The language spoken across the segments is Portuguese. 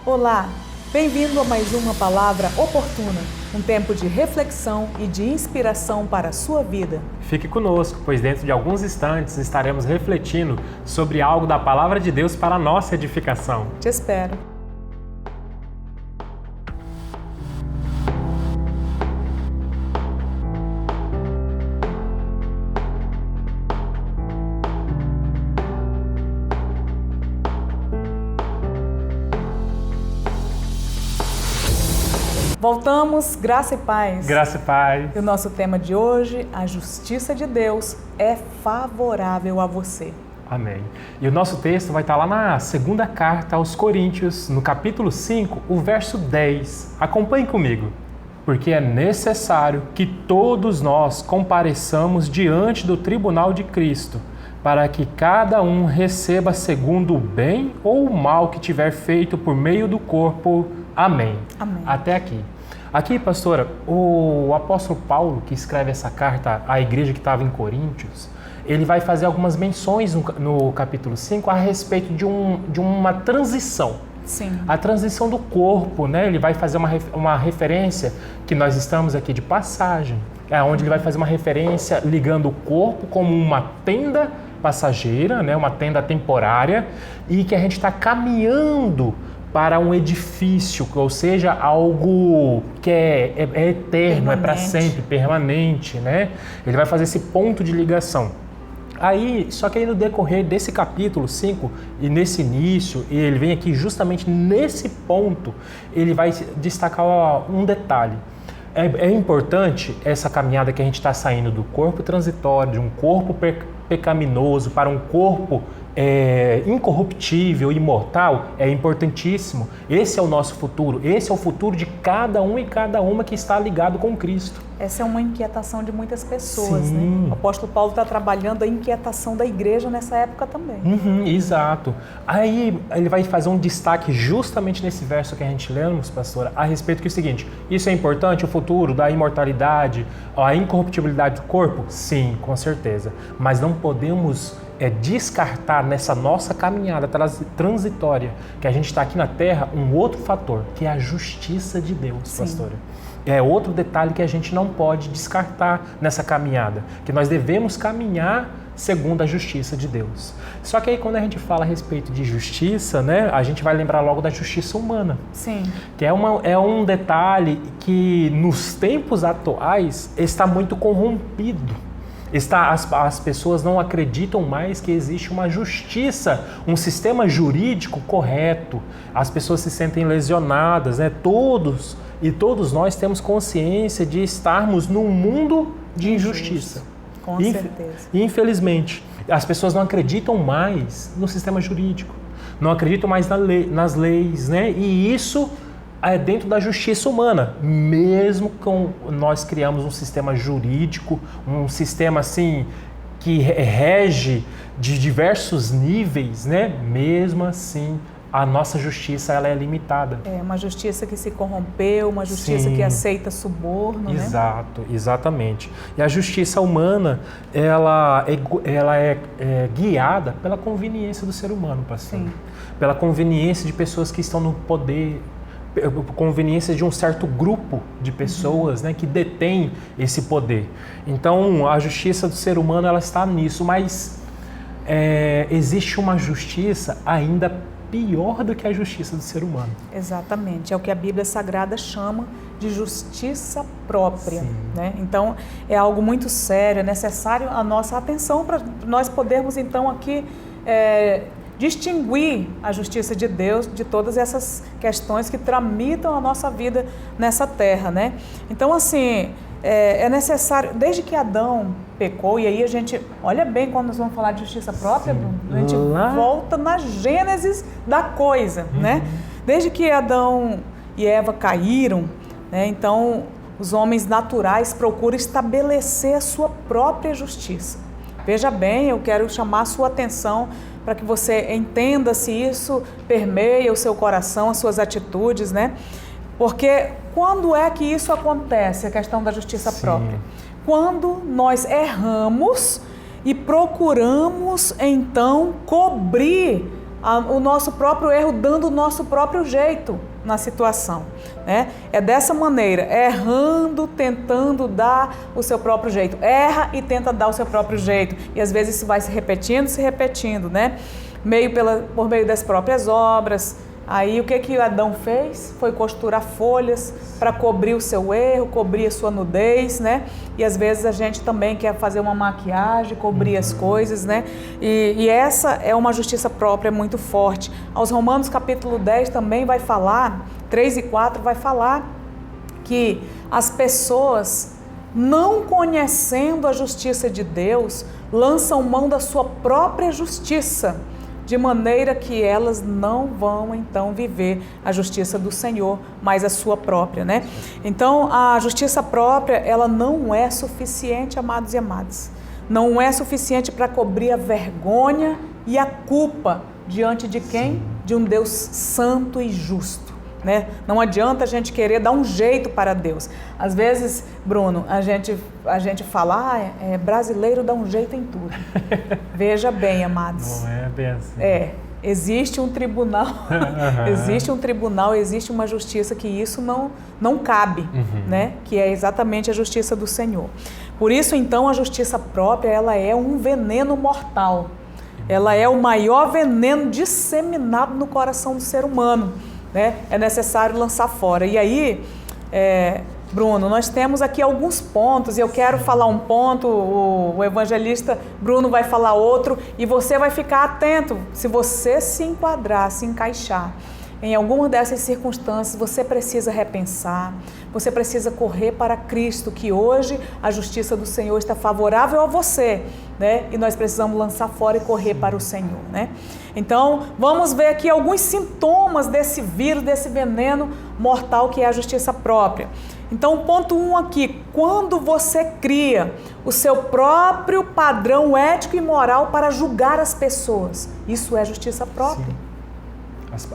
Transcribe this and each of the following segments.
Olá, bem-vindo a mais uma Palavra Oportuna, um tempo de reflexão e de inspiração para a sua vida. Fique conosco, pois dentro de alguns instantes estaremos refletindo sobre algo da Palavra de Deus para a nossa edificação. Te espero. Voltamos, graça e paz. Graça e paz. E o nosso tema de hoje, a justiça de Deus é favorável a você. Amém. E o nosso texto vai estar lá na segunda carta aos Coríntios, no capítulo 5, o verso 10. Acompanhe comigo. Porque é necessário que todos nós compareçamos diante do tribunal de Cristo, para que cada um receba segundo o bem ou o mal que tiver feito por meio do corpo. Amém. Amém. Até aqui. Aqui, pastora, o apóstolo Paulo, que escreve essa carta à igreja que estava em Coríntios, ele vai fazer algumas menções no capítulo 5 a respeito de uma transição. Sim. A transição do corpo, né? Ele vai fazer uma referência, que nós estamos aqui de passagem, onde ele vai fazer uma referência ligando o corpo como uma tenda passageira, né? Uma tenda temporária, e que a gente está caminhando para um edifício, ou seja, algo que é eterno, permanente. É para sempre, permanente, né? Ele vai fazer esse ponto de ligação. Só que aí no decorrer desse capítulo 5 e nesse início, e ele vem aqui justamente nesse ponto, ele vai destacar um detalhe. É importante essa caminhada que a gente está saindo do corpo transitório, de um corpo pecaminoso para um corpo incorruptível, imortal, é importantíssimo. Esse é o nosso futuro, esse é o futuro de cada um e cada uma que está ligado com Cristo. Essa é uma inquietação de muitas pessoas, Sim. né? O apóstolo Paulo está trabalhando a inquietação da igreja nessa época também. Exato. Aí ele vai fazer um destaque justamente nesse verso que a gente lemos, pastora, a respeito que é o seguinte: isso é importante, o futuro da imortalidade, a incorruptibilidade do corpo? Sim, com certeza. Mas não podemos descartar nessa nossa caminhada transitória, que a gente está aqui na Terra, um outro fator, que é a justiça de Deus, Sim. pastora. É outro detalhe que a gente não pode descartar nessa caminhada, que nós devemos caminhar segundo a justiça de Deus. Só que aí quando a gente fala a respeito de justiça, né, a gente vai lembrar logo da justiça humana. Sim. Que é um detalhe que nos tempos atuais está muito corrompido. As pessoas não acreditam mais que existe uma justiça, um sistema jurídico correto. As pessoas se sentem lesionadas, né? Todos nós temos consciência de estarmos num mundo de injustiça. Com certeza. Infelizmente, as pessoas não acreditam mais no sistema jurídico, não acreditam mais nas leis, né? E isso é dentro da justiça humana, mesmo com nós criamos um sistema jurídico, um sistema assim que rege de diversos níveis, né? Mesmo assim, a nossa justiça ela é limitada. É uma justiça que se corrompeu, uma justiça Sim. que aceita suborno, Exato, né? Exatamente. E a justiça humana, ela é guiada pela conveniência do ser humano, pastor. Sim. Pela conveniência de pessoas que estão no poder, conveniência de um certo grupo de pessoas, né, que detém esse poder. Então, a justiça do ser humano ela está nisso, mas existe uma justiça ainda pior do que a justiça do ser humano. Exatamente, é o que a Bíblia Sagrada chama de justiça própria, né? Então, é algo muito sério, é necessário a nossa atenção para nós podermos, então, aqui distinguir a justiça de Deus de todas essas questões que tramitam a nossa vida nessa terra, né? Então, assim, é necessário, desde que Adão pecou, e aí a gente, olha bem quando nós vamos falar de justiça própria, Bruno, a gente volta na gênese da coisa, né? Desde que Adão e Eva caíram, né? Então os homens naturais procuram estabelecer a sua própria justiça. Veja bem, eu quero chamar a sua atenção para que você entenda se isso permeia o seu coração, as suas atitudes, né? Porque quando é que isso acontece, a questão da justiça própria? Quando nós erramos e procuramos, então, cobrir o nosso próprio erro, dando o nosso próprio jeito na situação, né? É dessa maneira, errando, tentando dar o seu próprio jeito. Erra e tenta dar o seu próprio jeito. E às vezes isso vai se repetindo, né? Por meio das próprias obras. Aí o que Adão fez? Foi costurar folhas para cobrir o seu erro, cobrir a sua nudez, né? E às vezes a gente também quer fazer uma maquiagem, cobrir as coisas, né? E essa é uma justiça própria muito forte. Aos Romanos capítulo 10 também vai falar, 3 e 4 vai falar que as pessoas, não conhecendo a justiça de Deus, lançam mão da sua própria justiça, de maneira que elas não vão então viver a justiça do Senhor, mas a sua própria, né? Então a justiça própria, ela não é suficiente, amados e amadas. Não é suficiente para cobrir a vergonha e a culpa diante de quem? Sim. De um Deus santo e justo. Né? Não adianta a gente querer dar um jeito para Deus. Às vezes, Bruno, a gente fala, brasileiro dá um jeito em tudo. Veja bem, amados. Não é bem assim. Existe um tribunal, existe uma justiça que isso não cabe, né? Que é exatamente a justiça do Senhor. Por isso, então, a justiça própria, ela é um veneno mortal. Ela é o maior veneno disseminado no coração do ser humano. Né? É necessário lançar fora. E aí, Bruno, nós temos aqui alguns pontos, e eu quero falar um ponto, o evangelista Bruno vai falar outro, e você vai ficar atento. Se você se enquadrar, se encaixar em alguma dessas circunstâncias, você precisa repensar, você precisa correr para Cristo, que hoje a justiça do Senhor está favorável a você, né? E nós precisamos lançar fora e correr para o Senhor, né? Então, vamos ver aqui alguns sintomas desse vírus, desse veneno mortal que é a justiça própria. Então, ponto 1 aqui, quando você cria o seu próprio padrão ético e moral para julgar as pessoas, isso é justiça própria. Sim.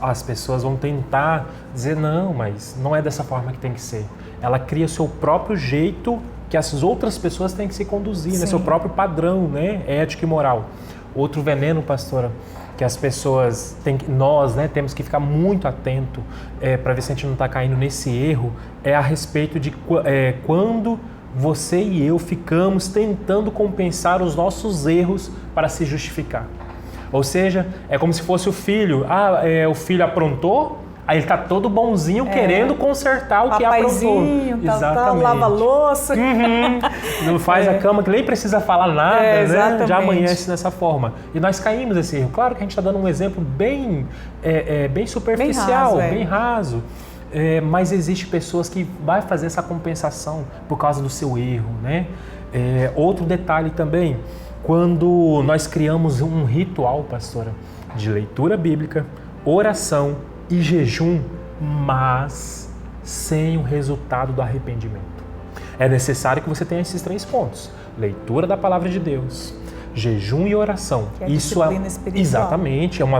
As pessoas vão tentar dizer, não, mas não é dessa forma que tem que ser. Ela cria seu próprio jeito que as outras pessoas têm que se conduzir, né? Seu próprio padrão, né? Ético e moral. Outro veneno, pastora, que as pessoas, nós, né, temos que ficar muito atento para ver se a gente não está caindo nesse erro, é a respeito de quando você e eu ficamos tentando compensar os nossos erros para se justificar. Ou seja, é como se fosse o filho. O filho aprontou, aí ele está todo bonzinho querendo consertar o que aprontou. Exatamente. Lava a louça. Não faz a cama, que nem precisa falar nada, né? Já amanhece dessa forma. E nós caímos nesse erro. Claro que a gente está dando um exemplo bem superficial, bem raso. Mas existe pessoas que vai fazer essa compensação por causa do seu erro, né? Outro detalhe também, quando nós criamos um ritual, pastora, de leitura bíblica, oração e jejum, mas sem o resultado do arrependimento. É necessário que você tenha esses 3 pontos: leitura da palavra de Deus, jejum e oração. Que é disciplina espiritual. Exatamente, é uma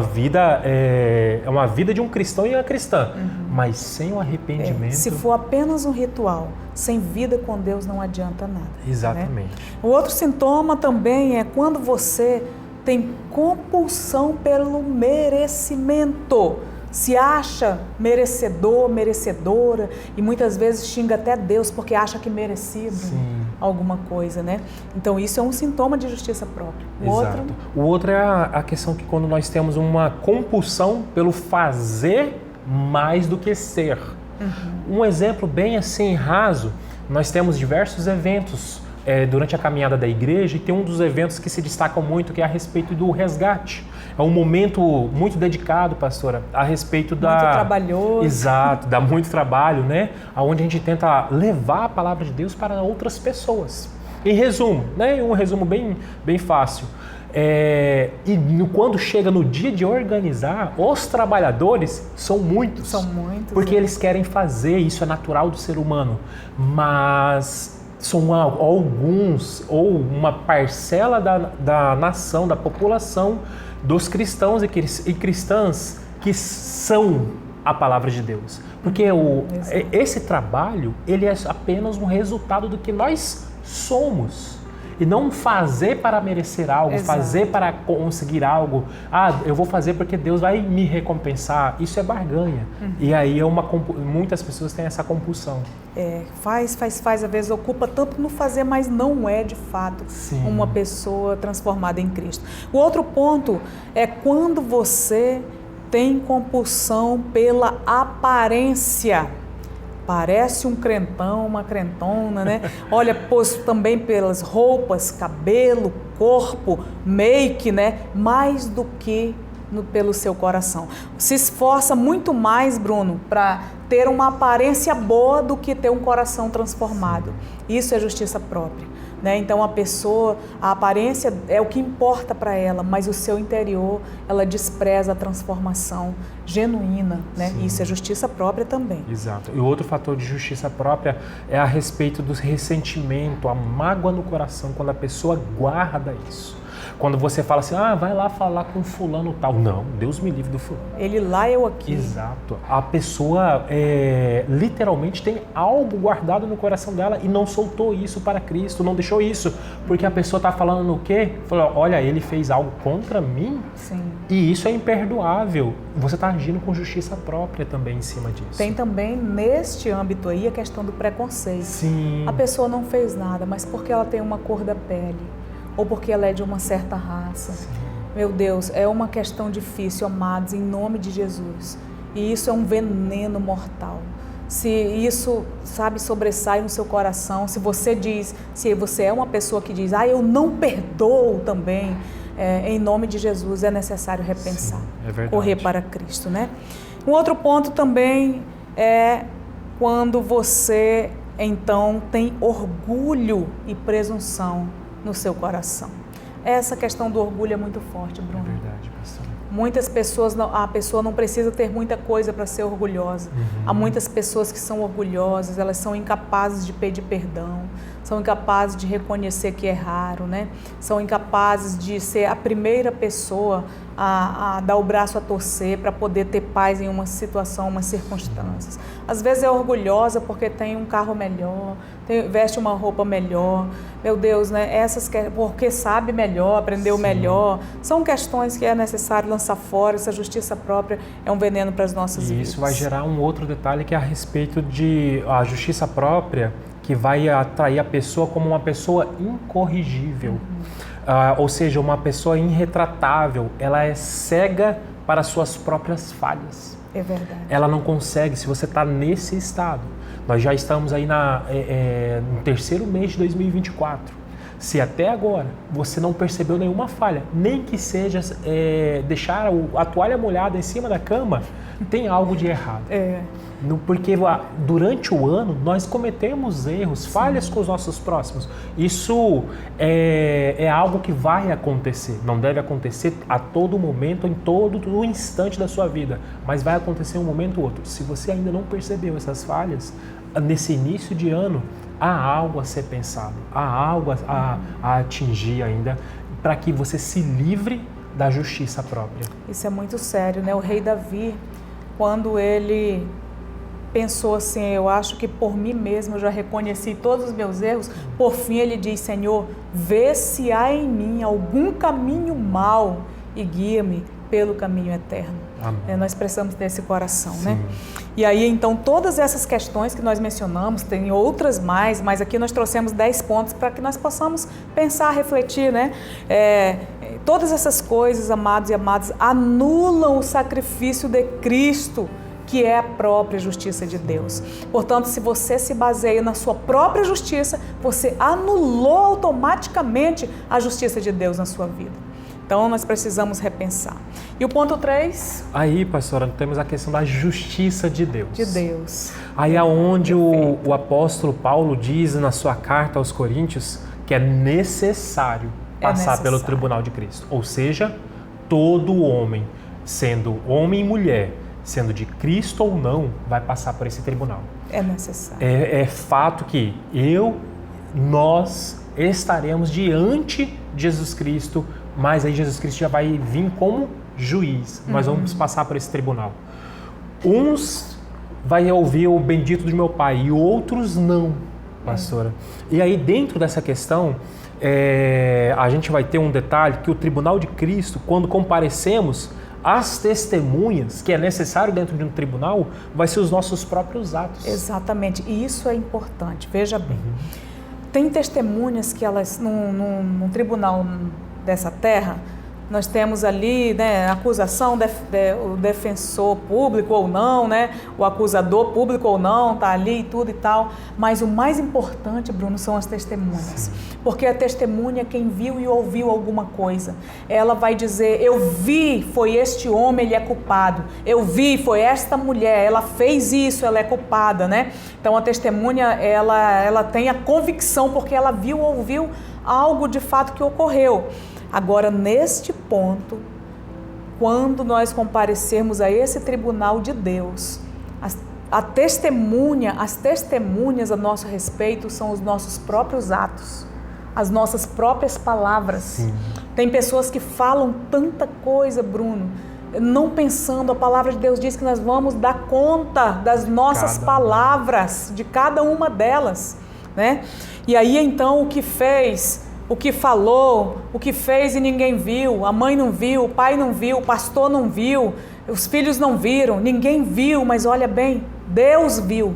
vida de um cristão e uma cristã, mas sem o arrependimento. Se for apenas um ritual, sem vida com Deus não adianta nada. Exatamente. Né? O outro sintoma também é quando você tem compulsão pelo merecimento. Se acha merecedor, merecedora, e muitas vezes xinga até Deus porque acha que merecido alguma coisa, né? Então isso é um sintoma de justiça própria. O outro é a questão que quando nós temos uma compulsão pelo fazer mais do que ser. Um exemplo bem assim raso, nós temos diversos eventos durante a caminhada da igreja, e tem um dos eventos que se destacam muito, que é a respeito do resgate. É um momento muito dedicado, pastora, a respeito da... Muito trabalhoso. Exato, dá muito trabalho, né? Onde a gente tenta levar a palavra de Deus para outras pessoas. Em resumo, né? Um resumo bem fácil. Quando chega no dia de organizar, os trabalhadores são muitos. Porque eles querem fazer, isso é natural do ser humano. Mas são alguns, ou uma parcela da nação, da população, dos cristãos e cristãs que são a palavra de Deus. Porque esse trabalho, ele é apenas um resultado do que nós somos. e não fazer para merecer algo, Exato. fazer para conseguir algo. Eu vou fazer porque Deus vai me recompensar. Isso é barganha. E aí muitas pessoas têm essa compulsão. Faz, às vezes ocupa tanto no fazer, mas não é de fato uma pessoa transformada em Cristo. O outro ponto é quando você tem compulsão pela aparência. Parece um crentão, uma crentona, né? Olha, pois também pelas roupas, cabelo, corpo, make, né? Mais do que pelo seu coração. Se esforça muito mais, Bruno, para ter uma aparência boa do que ter um coração transformado. Isso é justiça própria. Né? Então a aparência é o que importa para ela, mas o seu interior, ela despreza a transformação genuína, né? Isso é justiça própria também. Exato. E outro fator de justiça própria é a respeito do ressentimento, a mágoa no coração, quando a pessoa guarda isso. Quando você fala assim, vai lá falar com fulano tal. Não, Deus me livre do fulano. Ele lá, eu aqui. Exato. A pessoa literalmente tem algo guardado no coração dela e não soltou isso para Cristo, não deixou isso. Porque a pessoa está falando no quê? Falou, olha, ele fez algo contra mim. Sim. E isso é imperdoável. Você está agindo com justiça própria também em cima disso. Tem também neste âmbito aí a questão do preconceito. Sim. A pessoa não fez nada, mas porque ela tem uma cor da pele, ou porque ela é de uma certa raça. Sim. Meu Deus, é uma questão difícil, amados, em nome de Jesus. E isso é um veneno mortal. Se isso, sobressai no seu coração, se você é uma pessoa que diz, eu não perdoo também, em nome de Jesus é necessário repensar. Sim, é verdade. Correr para Cristo, né? Um outro ponto também é quando você, então, tem orgulho e presunção no seu coração. Essa questão do orgulho é muito forte, Bruno. É verdade, pastor. Muitas pessoas, a pessoa não precisa ter muita coisa para ser orgulhosa. Há muitas pessoas que são orgulhosas, elas são incapazes de pedir perdão, são incapazes de reconhecer que erraram, né? São incapazes de ser a primeira pessoa a dar o braço a torcer para poder ter paz em uma situação, umas circunstâncias. Às vezes é orgulhosa porque tem um carro melhor, veste uma roupa melhor. Meu Deus, né? Porque sabe melhor, aprendeu melhor. São questões que é necessário lançar fora. Essa justiça própria é um veneno para as nossas vidas. E isso vai gerar um outro detalhe que é a respeito de a justiça própria, que vai atrair a pessoa como uma pessoa incorrigível. Ou seja, uma pessoa irretratável. Ela é cega para suas próprias falhas. É verdade. Ela não consegue, se você está nesse estado. Nós já estamos aí no terceiro mês de 2024. Se até agora você não percebeu nenhuma falha, nem que seja deixar a toalha molhada em cima da cama, tem algo de errado. Porque durante o ano nós cometemos erros, falhas com os nossos próximos. Isso é algo que vai acontecer. Não deve acontecer a todo momento, em todo o instante da sua vida. Mas vai acontecer um momento ou outro. Se você ainda não percebeu essas falhas, nesse início de ano, há algo a ser pensado. Há algo a atingir ainda para que você se livre da justiça própria. Isso é muito sério, né? O rei Davi, quando ele pensou assim, eu acho que por mim mesmo eu já reconheci todos os meus erros, por fim ele diz, Senhor, vê se há em mim algum caminho mau e guia-me pelo caminho eterno. Nós precisamos ter esse coração, né? E aí, então, todas essas questões que nós mencionamos, tem outras mais, mas aqui nós trouxemos 10 pontos para que nós possamos pensar, refletir, né? Todas essas coisas, amados e amadas, anulam o sacrifício de Cristo, que é a própria justiça de Deus. Portanto, se você se baseia na sua própria justiça, você anulou automaticamente a justiça de Deus na sua vida. Então, nós precisamos repensar. E o ponto 3? Aí, pastora, temos a questão da justiça de Deus. De Deus. Aí é onde o apóstolo Paulo diz na sua carta aos Coríntios que é necessário passar pelo tribunal de Cristo. Ou seja, todo homem, sendo homem e mulher, sendo de Cristo ou não, vai passar por esse tribunal. É necessário. É fato que nós estaremos diante de Jesus Cristo, mas aí Jesus Cristo já vai vir como juiz. Nós vamos passar por esse tribunal. Uns vai ouvir o bendito do meu Pai e outros não, pastora. E aí dentro dessa questão, a gente vai ter um detalhe que o tribunal de Cristo, quando comparecemos, as testemunhas que é necessário dentro de um tribunal, vai ser os nossos próprios atos. Exatamente, e isso é importante, veja bem. Tem testemunhas que elas, num tribunal dessa terra, nós temos ali, né, a acusação, o defensor público ou não, né, o acusador público ou não, está ali e tudo e tal, mas o mais importante, Bruno, são as testemunhas, porque a testemunha é quem viu e ouviu alguma coisa, ela vai dizer, eu vi, foi este homem, ele é culpado, eu vi, foi esta mulher, ela fez isso, ela é culpada, né? Então a testemunha, ela tem a convicção, porque ela viu ou ouviu algo de fato que ocorreu. Agora, neste ponto, quando nós comparecermos a esse tribunal de Deus, as testemunhas a nosso respeito são os nossos próprios atos, as nossas próprias palavras. Sim. Tem pessoas que falam tanta coisa, Bruno, não pensando, a palavra de Deus diz que nós vamos dar conta das nossas palavras, de cada uma delas, né? E aí, então, o que fez... O que falou, o que fez e ninguém viu, a mãe não viu, o pai não viu, o pastor não viu, os filhos não viram, ninguém viu, mas olha bem, Deus viu.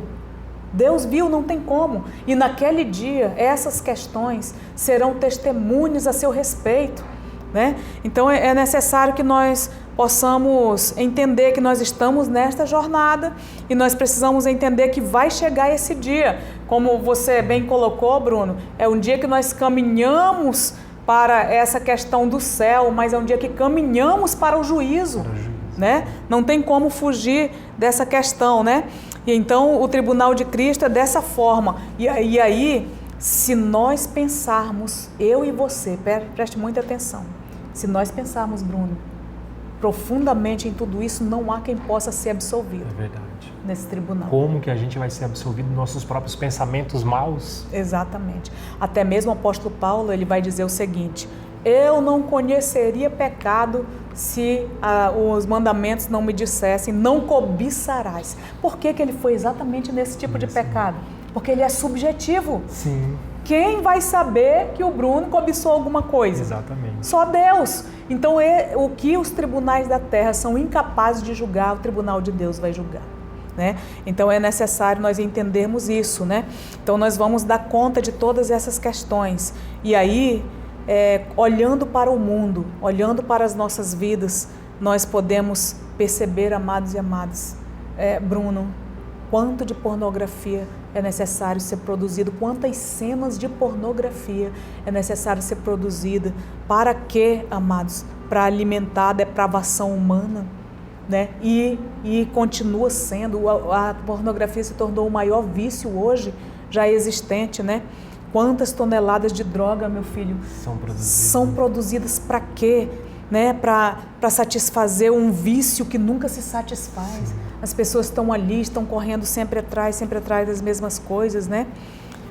Deus viu, não tem como. E naquele dia, essas questões serão testemunhos a seu respeito, né? Então é necessário que nós possamos entender que nós estamos nesta jornada e nós precisamos entender que vai chegar esse dia. Como você bem colocou, Bruno, é um dia que nós caminhamos para essa questão do céu, mas é um dia que caminhamos para o juízo, né? Não tem como fugir dessa questão, né? E então o tribunal de Cristo é dessa forma. E aí, se nós pensarmos, eu e você, preste muita atenção, se nós pensarmos, Bruno, profundamente em tudo isso, não há quem possa ser absolvido. É verdade. Nesse tribunal. Como que a gente vai ser absolvido dos nossos próprios pensamentos maus? Exatamente. Até mesmo o apóstolo Paulo, ele vai dizer o seguinte, eu não conheceria pecado se os mandamentos não me dissessem, não cobiçarás. Por que ele foi exatamente nesse tipo de pecado? Porque ele é subjetivo. Sim. Quem vai saber que o Bruno cobiçou alguma coisa? Exatamente. Só Deus. Então, o que os tribunais da terra são incapazes de julgar, o tribunal de Deus vai julgar, né? Então, é necessário nós entendermos isso, né? Então, nós vamos dar conta de todas essas questões. E aí, olhando para o mundo, olhando para as nossas vidas, nós podemos perceber, amados e amadas, Bruno, quanto de pornografia é necessário ser produzido, quantas cenas de pornografia é necessário ser produzida, para quê, amados? Para alimentar a depravação humana, né? E continua sendo, a pornografia se tornou o maior vício hoje já existente, né? Quantas toneladas de droga, meu filho, são produzidas para quê? Né? Para satisfazer um vício que nunca se satisfaz. Sim. As pessoas estão ali, estão correndo sempre atrás das mesmas coisas, né?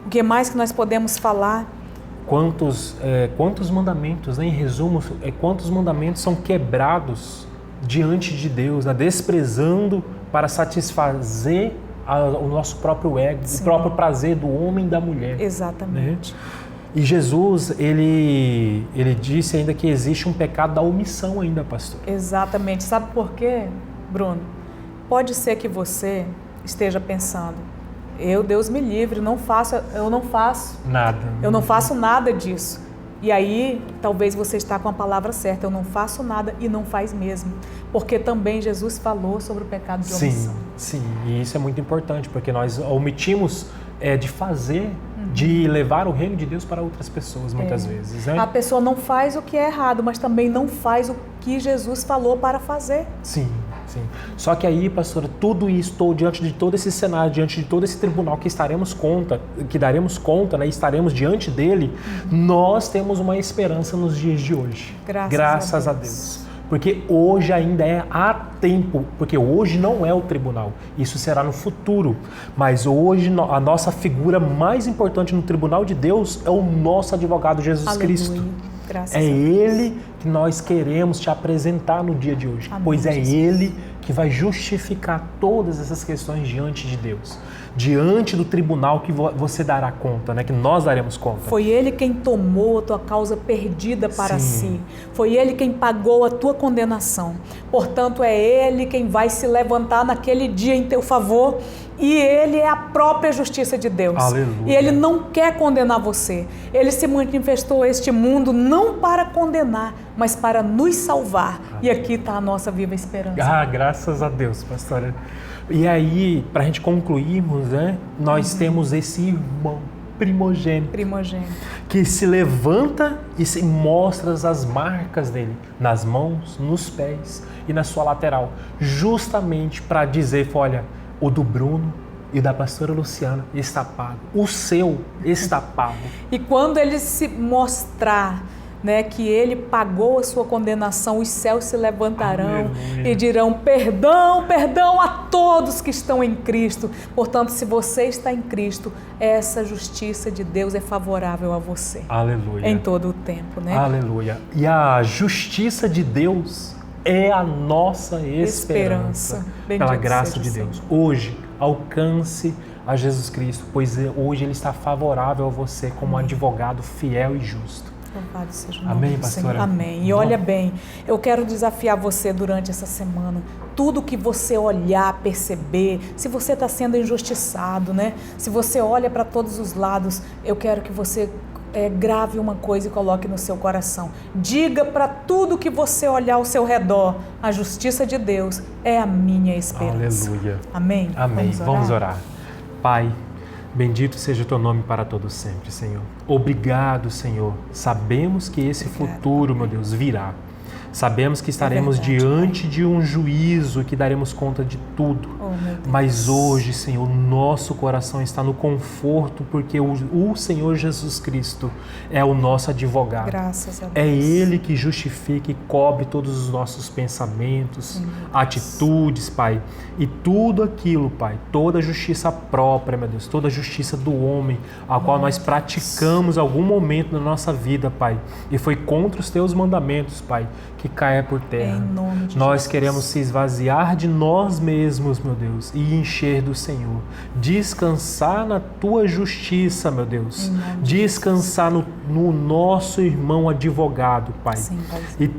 O que mais que nós podemos falar? Quantos mandamentos, né? Em resumo, quantos mandamentos são quebrados diante de Deus, né? Desprezando para satisfazer o nosso próprio ego, Sim. O próprio prazer do homem e da mulher. Exatamente. Né? E Jesus, ele disse ainda que existe um pecado da omissão ainda, pastor. Exatamente. Sabe por quê, Bruno? Pode ser que você esteja pensando, Deus me livre, eu não faço nada. Eu não faço nada disso. E aí, talvez você está com a palavra certa, eu não faço nada e não faz mesmo. Porque também Jesus falou sobre o pecado de omissão. Sim, e isso é muito importante, porque nós omitimos de fazer, de levar o reino de Deus para outras pessoas, muitas vezes. Né? A pessoa não faz o que é errado, mas também não faz o que Jesus falou para fazer. Sim. Só que aí, pastor, tudo isso, diante de todo esse cenário, diante de todo esse tribunal que daremos conta, né, estaremos diante dele, nós temos uma esperança nos dias de hoje. Graças a Deus. Porque hoje ainda há tempo, porque hoje não é o tribunal, isso será no futuro. Mas hoje a nossa figura mais importante no tribunal de Deus é o nosso advogado Jesus Aleluia. Cristo. Graças é Ele que nós queremos te apresentar no dia de hoje, Amém, pois é Jesus. Ele que vai justificar todas essas questões diante de Deus, diante do tribunal que você dará conta, né? Que nós daremos conta. Foi Ele quem tomou a tua causa perdida para si. Foi Ele quem pagou a tua condenação. Portanto, é Ele quem vai se levantar naquele dia em teu favor. E Ele é a própria justiça de Deus. Aleluia. E Ele não quer condenar você. Ele se manifestou a este mundo não para condenar, mas para nos salvar. E aqui está a nossa viva esperança. Graças a Deus, pastora. E aí, para a gente concluirmos, né, nós temos esse irmão primogênito que se levanta e se mostra as marcas dele nas mãos, nos pés e na sua lateral, justamente para dizer, olha, o do Bruno e da pastora Luciana está pago, o seu está pago. E quando ele se mostrar, né, que ele pagou a sua condenação, os céus se levantarão. Aleluia. E dirão perdão, perdão a todos que estão em Cristo. Portanto, se você está em Cristo, essa justiça de Deus é favorável a você. Aleluia. Em todo o tempo, né? Aleluia. E a justiça de Deus é a nossa esperança. Pela graça de Deus. Hoje, alcance a Jesus Cristo, pois hoje Ele está favorável a você como advogado fiel e justo. Louvado seja o nome Amém, do pastora? Senhor. Amém. E olha bem, eu quero desafiar você durante essa semana. Tudo que você olhar, perceber, se você está sendo injustiçado, né? Se você olha para todos os lados, eu quero que você grave uma coisa e coloque no seu coração. Diga para tudo que você olhar ao seu redor, a justiça de Deus é a minha esperança. Aleluia. Amém? Amém. Vamos orar. Pai, bendito seja o teu nome para todos sempre, Senhor. Obrigado, Senhor. Sabemos que esse futuro, meu Deus, virá. Sabemos que estaremos diante de um juízo, que daremos conta de tudo. Mas hoje, Senhor, nosso coração está no conforto, porque o Senhor Jesus Cristo é o nosso advogado. Graças a Deus. É Ele que justifica e cobre todos os nossos pensamentos, atitudes, Pai. E tudo aquilo, Pai, toda a justiça própria, meu Deus, toda a justiça do homem, a qual nós praticamos em algum momento na nossa vida, Pai, e foi contra os Teus mandamentos, Pai, que caia por terra. Em nome de nós Jesus. queremos se esvaziar de nós mesmos, meu Deus, e encher do Senhor. Descansar na Tua justiça, meu Deus. Descansar no nosso irmão advogado, Pai. Sim, Pai. E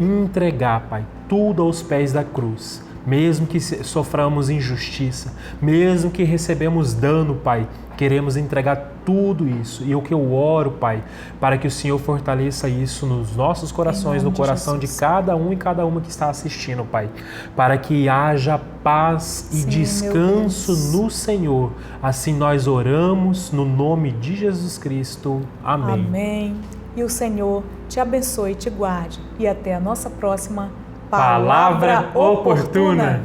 entregar, Pai, tudo aos pés da cruz. Mesmo que soframos injustiça, mesmo que recebemos dano, Pai, queremos entregar tudo isso. E o que eu oro, Pai, para que o Senhor fortaleça isso nos nossos corações, no coração de cada um e cada uma que está assistindo, Pai, para que haja paz e descanso no Senhor. Assim nós oramos no nome de Jesus Cristo. Amém. Amém. E o Senhor te abençoe e te guarde. E até a nossa próxima Palavra Oportuna.